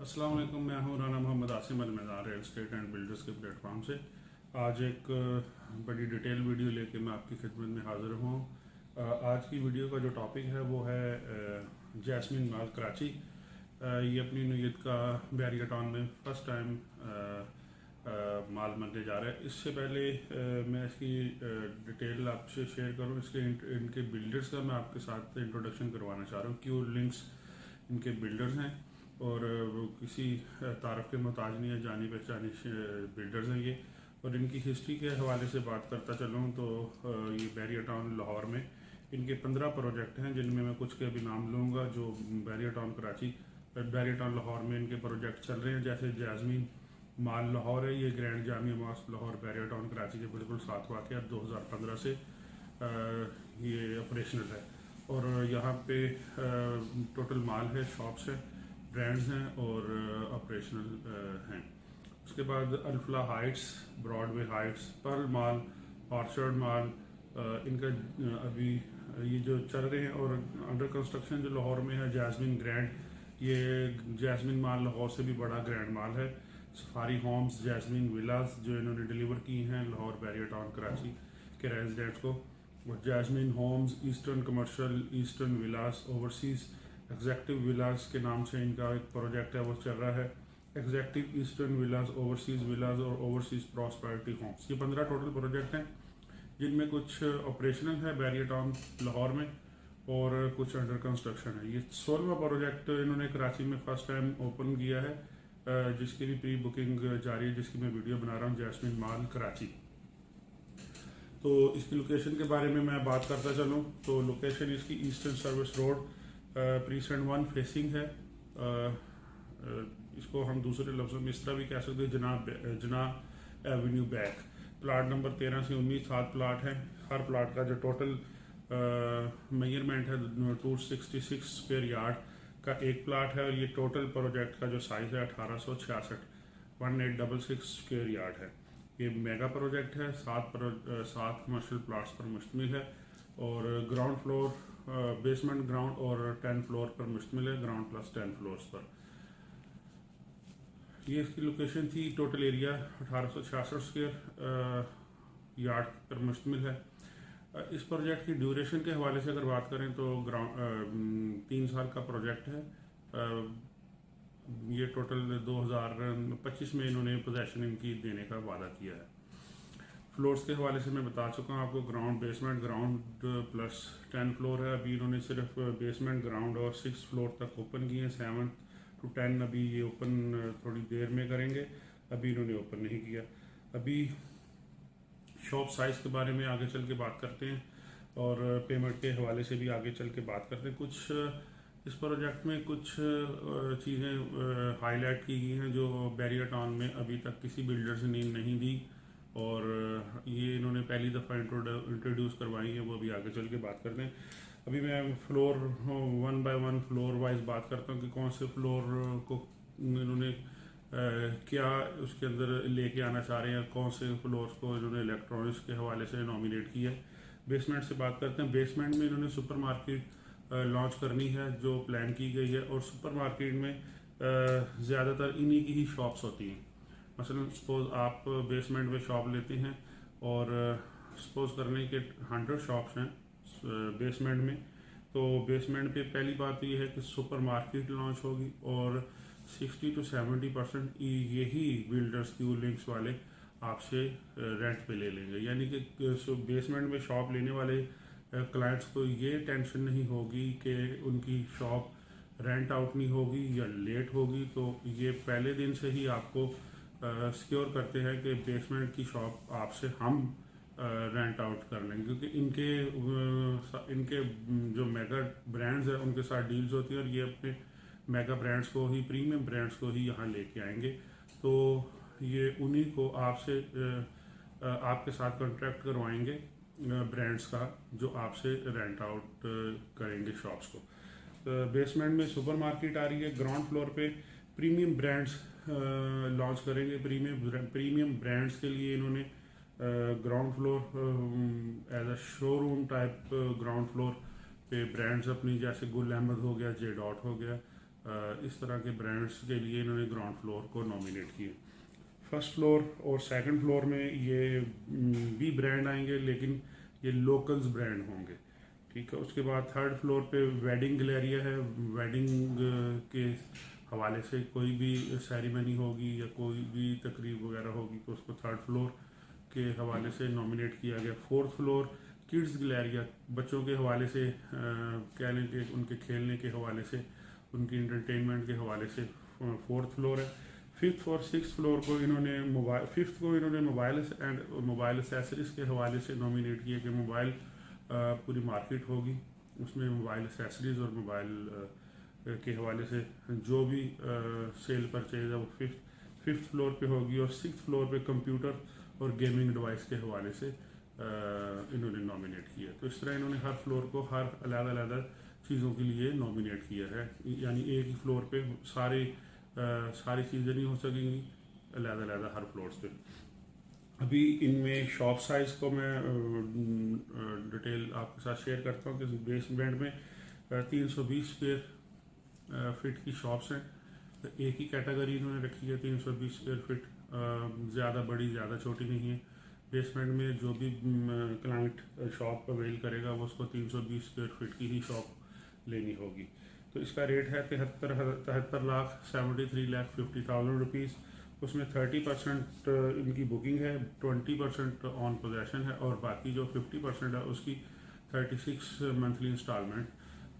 अस्सलाम वालेकुम। मैं हूं Rana Mohammad Asim Al Mazar real estate and builders के प्लेटफॉर्म से। आज एक बड़ी डिटेल वीडियो लेके मैं आपकी खिदमत में हाज़िर हूँ। आज की वीडियो का जो टॉपिक है वो है जैस्मिन माल कराची। ये अपनी नीयत का बैरिया टाउन में फ़र्स्ट टाइम माल बनने जा रहा है। इससे पहले मैं इसकी डिटेल आपसे शेयर करूँ, इसके इनके बिल्डर्स का मैं आपके साथ इंट्रोडक्शन करवाना चाह रहा हूँ। क्यों लिंक्स इनके बिल्डर्स हैं और वो किसी तारफ़ के मोहताज नहीं है, जानी पहचानी बिल्डर्स हैं ये। और इनकी हिस्ट्री के हवाले से बात करता चलूँ तो ये बैरिया टाउन लाहौर में इनके 15 प्रोजेक्ट हैं, जिनमें मैं कुछ के अभी नाम लूँगा। जो बैरिया टाउन कराची, बैरिया टाउन लाहौर में इनके प्रोजेक्ट चल रहे हैं, जैसे जैस्मिन माल लाहौर है। ये grand Jamia mosque Lahore Bahria town Karachi के बिल्कुल साथ वाक़ है। 2015 से ये ऑपरेशनल है और यहाँ पे टोटल माल है, शॉप्स हैं, ब्रांड्स हैं और ऑपरेशनल हैं। उसके बाद Alfalah Heights, Broadway Heights, Pearl Mall, Orchard Mall, इनका अभी ये जो चल रहे हैं। और अंडर कंस्ट्रक्शन जो लाहौर में है जैस्मिन ग्रैंड, ये जैस्मिन माल लाहौर से भी बड़ा ग्रैंड माल है। सफारी होम्स, जैस्मिन विलास जो इन्होंने डिलीवर की हैं लाहौर बैरिया टाउन कराची के रेजिडेंट्स को। और Jasmine Homes, Eastern Commercial, Eastern Villas, Overseas Executive Villas के नाम से इनका एक प्रोजेक्ट है वो चल रहा है। एग्जेक्टिव ईस्टर्न विलास, ओवरसीज़ विलास और ओवरसीज़ प्रॉस्पेरिटी होम्स, ये 15 टोटल प्रोजेक्ट हैं, जिनमें कुछ ऑपरेशनल है बैरिया टाउन लाहौर में और कुछ अंडर कंस्ट्रक्शन है। ये 16वां प्रोजेक्ट इन्होंने कराची में फर्स्ट टाइम ओपन किया है, जिसकी भी प्री बुकिंग जारी है, जिसकी मैं वीडियो बना रहा हूँ, जैस्मिन माल कराची। तो इसकी लोकेशन के बारे में मैं बात करता चलूँ तो लोकेशन इसकी eastern service road precinct 1 facing है। इसको हम दूसरे लफ्ज़ों में इस तरह भी कह सकते हैं, जना एवेन्यू बैक। प्लाट नंबर 13 से 19 7 प्लाट हैं। हर प्लाट का जो टोटल मेजरमेंट है 266 स्क्वायर यार्ड का एक प्लाट है। और ये टोटल प्रोजेक्ट का जो साइज़ है 1866 1866 स्क्वायर यार्ड है। ये मेगा प्रोजेक्ट है, 7 कमर्शियल प्लाट्स पर मुश्तमिल है और ग्राउंड फ्लोर, बेसमेंट, ग्राउंड और 10 फ्लोर पर मुश्तमिल है, ग्राउंड प्लस 10 फ्लोर्स पर। ये इसकी लोकेशन थी। टोटल एरिया 1866 स्क्वायर यार्ड पर मुश्तमिल है। इस प्रोजेक्ट की ड्यूरेशन के हवाले से अगर बात करें तो 3 साल का प्रोजेक्ट है। ये टोटल 2025 में इन्होंने पोजेशन इनकी देने का वादा किया है। फ्लोर्स के हवाले से मैं बता चुका हूँ आपको, ground, basement, ground plus 10 floor है। अभी इन्होंने सिर्फ बेसमेंट, ग्राउंड और 6 फ्लोर तक ओपन किए हैं। 7 to 10 अभी ये ओपन थोड़ी देर में करेंगे, अभी इन्होंने ओपन नहीं किया। अभी शॉप साइज़ के बारे में आगे चल के बात करते हैं और पेमेंट के हवाले से भी आगे चल के बात करते हैं। कुछ इस प्रोजेक्ट में कुछ चीज़ें हाईलाइट की गई हैं जो बैरिया टाउन में अभी तक किसी बिल्डर ने नहीं दी और ये इन्होंने पहली दफ़ा इंट्रोड्यूस करवाई है, वो अभी आगे चल के बात करते हैं। अभी मैं फ्लोर 1 बाय 1 फ्लोर वाइज बात करता हूँ कि कौन से फ्लोर को इन्होंने क्या उसके अंदर लेके आना चाह रहे हैं, कौन से फ्लोर्स को इन्होंने इलेक्ट्रॉनिक्स के हवाले से नॉमिनेट किया है। बेसमेंट से बात करते हैं। बेसमेंट में इन्होंने सुपर मार्केट लॉन्च करनी है जो प्लान की गई है और सुपर मार्केट में ज़्यादातर इन्हीं की ही शॉप्स होती हैं। मसलन सपोज आप बेसमेंट में शॉप लेते हैं और सपोज करने के 100 शॉप्स हैं बेसमेंट में, तो बेसमेंट पे पहली बात तो ये है कि सुपर मार्केट लॉन्च होगी और 60 to 70% यही बिल्डर्स क्यू लिंक्स वाले आपसे रेंट पे ले लेंगे। यानी कि बेसमेंट में शॉप लेने वाले क्लाइंट्स को ये टेंशन नहीं होगी कि उनकी शॉप रेंट आउट नहीं होगी या लेट होगी। तो ये पहले दिन से ही आपको सिक्योर करते हैं कि बेसमेंट की शॉप आपसे हम रेंट आउट कर लेंगे, क्योंकि इनके जो मेगा ब्रांड्स हैं उनके साथ डील्स होती हैं और ये अपने मेगा ब्रांड्स को ही, प्रीमियम ब्रांड्स को ही यहाँ लेके आएंगे। तो ये उन्हीं को आपसे आपके साथ कॉन्ट्रैक्ट करवाएंगे ब्रांड्स का, जो आपसे रेंट आउट करेंगे शॉप्स को। बेसमेंट में सुपर मार्केट आ रही है। ग्राउंड फ्लोर पे प्रीमियम ब्रांड्स लॉन्च करेंगे। प्रीमियम ब्रांड्स के लिए इन्होंने ground floor as a showroom type ground floor पे ब्रांड्स अपनी, जैसे गुल अहमद हो गया, जे डॉट हो गया, इस तरह के ब्रांड्स के लिए इन्होंने ग्राउंड फ्लोर को नॉमिनेट किए। फर्स्ट फ्लोर और सेकंड फ्लोर में ये भी ब्रांड आएंगे, लेकिन ये लोकल्स ब्रांड होंगे, ठीक है। उसके बाद थर्ड फ्लोर पे वेडिंग गैलरिया है। वेडिंग के हवाले से कोई भी सेरेमनी होगी या कोई भी तकरीब वगैरह होगी तो उसको थर्ड फ्लोर के हवाले से नॉमिनेट किया गया। फोर्थ फ्लोर किड्स गैलरिया, बच्चों के हवाले से कह लें कि उनके खेलने के हवाले से, उनकी इंटरटेनमेंट के हवाले से फोर्थ फ्लोर है। फिफ्थ और सिक्स फ्लोर को इन्होंने फिफ्थ को इन्होंने मोबाइल एंड मोबाइल एसेसरीज के हवाले से नॉमिनेट किया कि मोबाइल पूरी मार्केट होगी, उसमें मोबाइल एसेसरीज और मोबाइल के हवाले से जो भी सेल परचेज है वो फिफ्थ फ्लोर पे होगी। और सिक्स फ्लोर पे कंप्यूटर और गेमिंग डिवाइस के हवाले से इन्होंने नॉमिनेट किया। तो इस तरह इन्होंने हर फ्लोर को हर अलग अलग चीज़ों के लिए नॉमिनेट किया है, यानी एक ही फ्लोर पे सारी चीज़ें नहीं हो सकेंगी, अलग अलग हर फ्लोर्स पे। अभी इनमें शॉप साइज़ को मैं डिटेल आपके साथ शेयर करता हूँ कि बेसमेंट में 320 स्क्वायर फीट की शॉप्स हैं। एक ही कैटेगरी इन्होंने रखी है 320 स्क्वायर फीट, ज़्यादा बड़ी ज़्यादा छोटी नहीं है। बेसमेंट में जो भी क्लाइंट शॉप अवेल करेगा वो उसको 320 स्क्वायर फीट की ही शॉप लेनी होगी। तो इसका रेट है 73,73,50,000 रुपीज़। उसमें 30% इनकी बुकिंग है, 20% ऑन पोजेशन है और बाकी जो 50% है उसकी 36 मंथली इंस्टॉलमेंट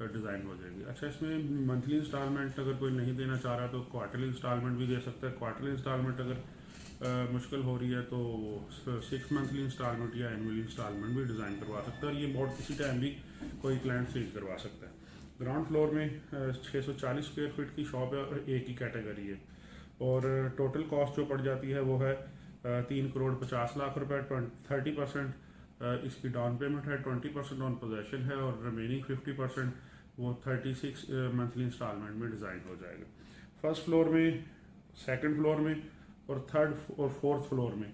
डिज़ाइन हो जाएगी। अच्छा, इसमें मंथली इंस्टॉलमेंट अगर कोई नहीं देना चाह रहा तो क्वार्टरली इंस्टॉलमेंट भी दे सकता है। क्वार्टरली इंस्टॉलमेंट अगर मुश्किल हो रही है तो 6 मंथली इंस्टॉलमेंट या एनुअली इंस्टॉलमेंट भी डिज़ाइन करवा सकता है और ये बहुत किसी टाइम भी कोई क्लाइंट चेंज करवा सकता है। ग्राउंड फ्लोर में 640 स्क्वायर फीट की शॉप है और एक ही कैटेगरी है और टोटल कॉस्ट जो पड़ जाती है वो है 3,50,00,000 रुपए। 30% इसकी डाउन पेमेंट है, 20% ऑन पोजेशन है और रिमेनिंग 50% वो 36 मंथली इंस्टॉलमेंट में डिज़ाइन हो जाएगा। फर्स्ट फ्लोर में, सेकंड फ्लोर में और थर्ड और फोर्थ फ्लोर में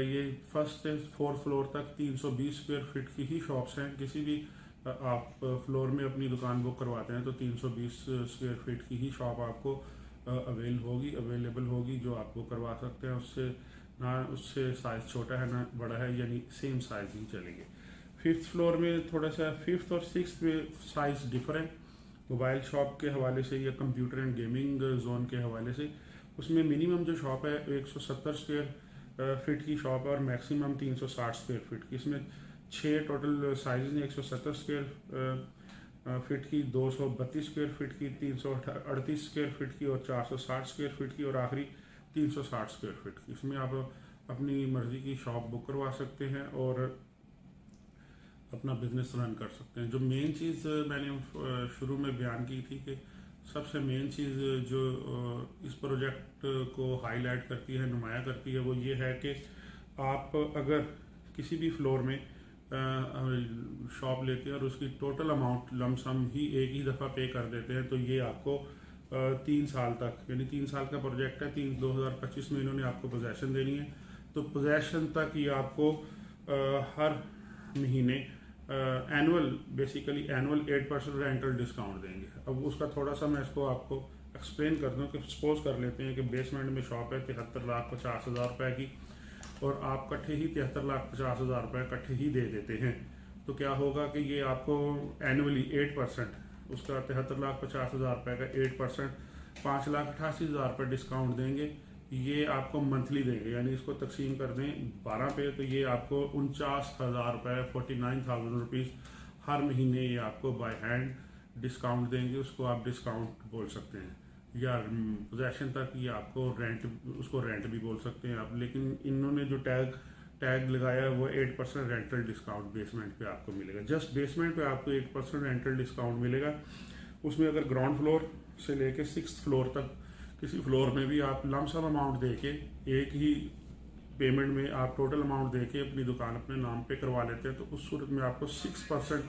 ये फर्स्ट से फोर्थ फ्लोर तक 320 स्क्वायर फीट की ही शॉप्स हैं। किसी भी आप फ्लोर में अपनी दुकान बुक करवाते हैं तो 320 स्क्वायर फीट की ही शॉप आपको अवेलेबल होगी जो आप बुक करवा सकते हैं। उससे साइज़ छोटा है ना बड़ा है, यानी सेम साइज़ ही चलेंगे। फिफ्थ फ्लोर में थोड़ा सा फिफ्थ और सिक्स्थ में साइज़ डिफरेंट, मोबाइल शॉप के हवाले से या कंप्यूटर एंड गेमिंग जोन के हवाले से। उसमें मिनिमम जो शॉप है 170 स्क्वायर फीट की शॉप है और मैक्सिमम 360 स्क्वायर फीट की। इसमें 6 टोटल साइज़ हैं, 170 स्क्वायर फीट की, 232 स्क्वायर फीट की, 338 स्क्वायर फीट की और 460 स्क्वायर फीट की और आखिरी 360 स्क्वायर फीट की। इसमें आप अपनी मर्ज़ी की शॉप बुक करवा सकते हैं और अपना बिजनेस रन कर सकते हैं। जो मेन चीज़ मैंने शुरू में बयान की थी कि सबसे मेन चीज़ जो इस प्रोजेक्ट को हाईलाइट करती है, नुमाया करती है, वो ये है कि आप अगर किसी भी फ्लोर में शॉप लेते हैं और उसकी टोटल अमाउंट लमसम ही एक ही दफ़ा पे कर देते हैं तो ये आपको 3 साल तक, यानी 3 साल का प्रोजेक्ट है, 2025 में इन्होंने आपको पोजेसन देनी है तो पोजेसन तक ये आपको हर महीने बेसिकली एनुअल 8% रेंटल डिस्काउंट देंगे। अब उसका थोड़ा सा मैं इसको आपको एक्सप्लेन कर दूं कि सपोज कर लेते हैं कि बेसमेंट में शॉप है 73,50,000 रुपये की और आप इकट्ठे ही 73,50,000 रुपये इकट्ठे ही दे देते हैं तो क्या होगा कि ये आपको एनुअली 8% उसका 73,50,000 रुपये का 8% 5,88,000 रुपये डिस्काउंट देंगे। ये आपको मंथली देंगे, यानी इसको तकसीम कर दें 12 पे तो ये आपको 49,000 रुपये 49,000 रुपीज़ हर महीने ये आपको बाय हैंड डिस्काउंट देंगे। उसको आप डिस्काउंट बोल सकते हैं या पोजेसन तक ये आपको उसको रेंट भी बोल सकते हैं आप। लेकिन इन्होंने जो टैग लगाया है वो 8% रेंटल डिस्काउंट बेसमेंट पे आपको मिलेगा। जस्ट बेसमेंट पे आपको 8% रेंटल डिस्काउंट मिलेगा। उसमें अगर ग्राउंड फ्लोर से लेके 6th फ्लोर तक किसी फ्लोर में भी आप लमसम अमाउंट दे के एक ही पेमेंट में आप टोटल अमाउंट दे के अपनी दुकान अपने नाम पे करवा लेते हैं तो उस सूरत में आपको 6%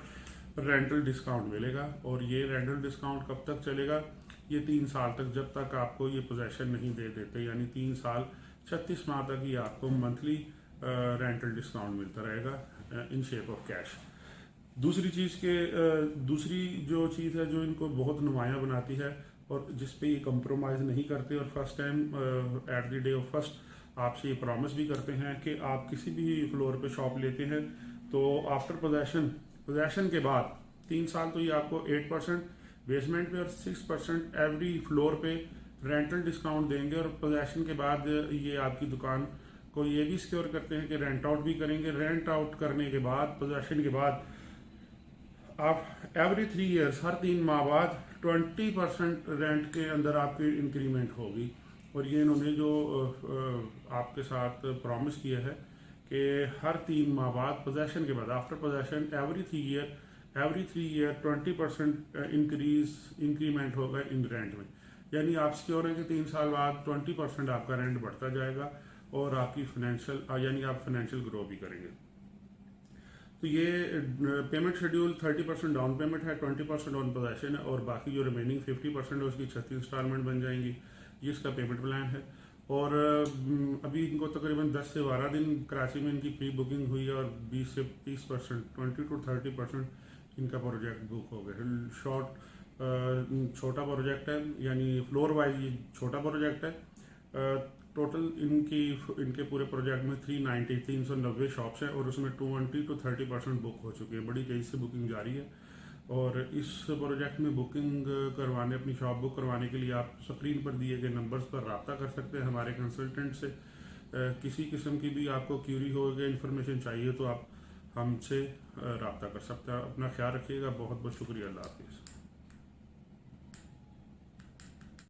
रेंटल डिस्काउंट मिलेगा। और ये रेंटल डिस्काउंट कब तक चलेगा? ये 3 साल तक, जब तक आपको ये पोजेसन नहीं दे देते, यानी 3 साल 36 माह तक ये आपको मंथली रेंटल डिस्काउंट मिलता रहेगा इन शेप ऑफ कैश। दूसरी जो चीज़ है जो इनको बहुत नुमाया बनाती है और जिस पे ये कंप्रोमाइज़ नहीं करते, और first time at the day of first आपसे ये प्रॉमिस भी करते हैं कि आप किसी भी फ्लोर पे शॉप लेते हैं तो आफ्टर पोजेशन के बाद 3 साल तो ये आपको 8% बेसमेंट पे और 6% एवरी फ्लोर पे रेंटल डिस्काउंट देंगे, और पोजेशन के बाद ये आपकी दुकान को ये भी सिक्योर करते हैं कि रेंट आउट भी करेंगे। रेंट आउट करने के बाद, पोजेशन के बाद, आप एवरी 3 ईयर्स, हर 3 माह बाद 20% रेंट के अंदर आपकी इंक्रीमेंट होगी। और ये इन्होंने जो आपके साथ प्रॉमिस किया है कि हर 3 माह बाद, पोजेशन के बाद, after possession every 3 year 20% increment होगा इन रेंट में। यानी आप सिक्योर हैं कि 3 साल बाद 20% आपका रेंट बढ़ता जाएगा और आपकी फाइनेंशियल ग्रो भी करेंगे। तो ये पेमेंट शेड्यूल 30% डाउन पेमेंट है, 20% ऑन पोजेशन है, और बाकी जो रिमेनिंग 50% है उसकी 36 इंस्टॉलमेंट बन जाएंगी। ये इसका पेमेंट प्लान है। और अभी इनको तकरीबन 10 से 12 दिन कराची में इनकी प्री बुकिंग हुई है, और 20 से 30%, 20 to 30% इनका प्रोजेक्ट बुक हो गया। छोटा प्रोजेक्ट है, यानी फ्लोर वाइज ये छोटा प्रोजेक्ट है। टोटल इनके पूरे प्रोजेक्ट में 390 शॉप्स हैं, और उसमें 20 to 30% बुक हो चुके हैं। बड़ी तेज़ी से बुकिंग जारी है। और इस प्रोजेक्ट में बुकिंग करवाने, अपनी शॉप बुक करवाने के लिए आप स्क्रीन पर दिए गए नंबर्स पर रब्ता कर सकते हैं हमारे कंसल्टेंट से। किसी किस्म की भी आपको क्यूरी हो गई, इन्फॉर्मेशन चाहिए, तो आप हमसे रब्ता कर सकते हैं। अपना ख्याल रखिएगा। बहुत बहुत शुक्रिया। अल्लाह हाफिज़।